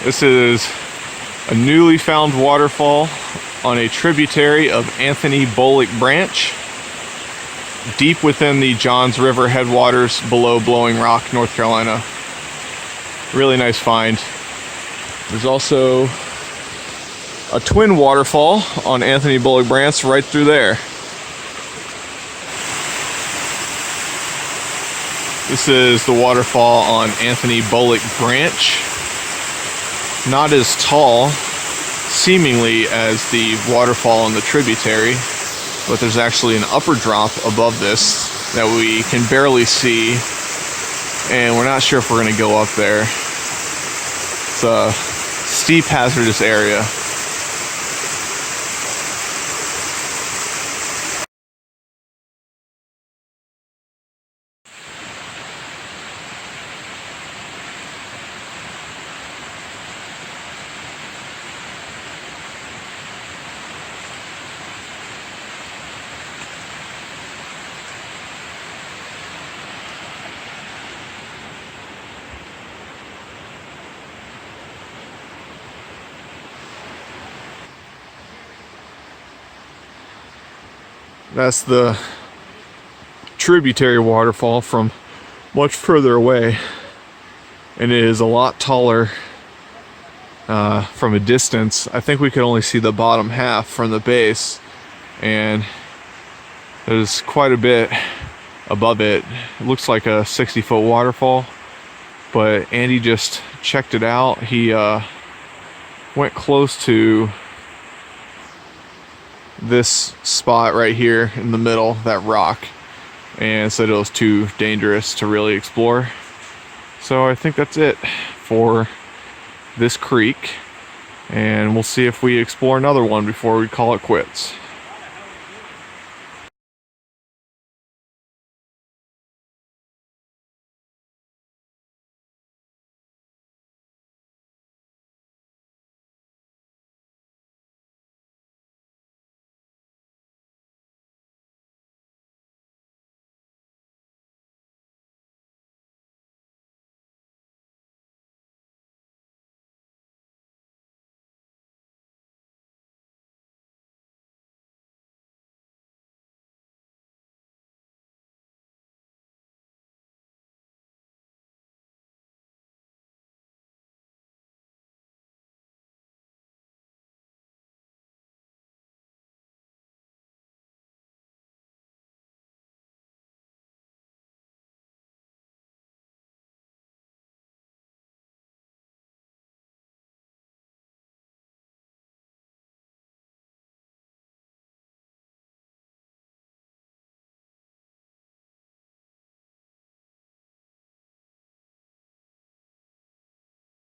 This is a newly found waterfall on a tributary of Anthony Bolick Branch, deep within the Johns River headwaters below Blowing Rock, North Carolina. Really nice find. There's also a twin waterfall on Anthony Bolick Branch right through there. This is the waterfall on Anthony Bolick Branch. Not as tall, seemingly, as the waterfall in the tributary, but there's actually an upper drop above this that we can barely see, and we're not sure if we're going to go up there. It's a steep, hazardous area. That's the tributary waterfall from much further away, and it is a lot taller from a distance. I think we could only see the bottom half from the base, and there's quite a bit above it. It looks like a 60-foot waterfall, but Andy just checked it out. He went close to this spot right here in the middle, that rock, and said it was too dangerous to really explore. So I think that's it for this creek, and we'll see if we explore another one before we call it quits.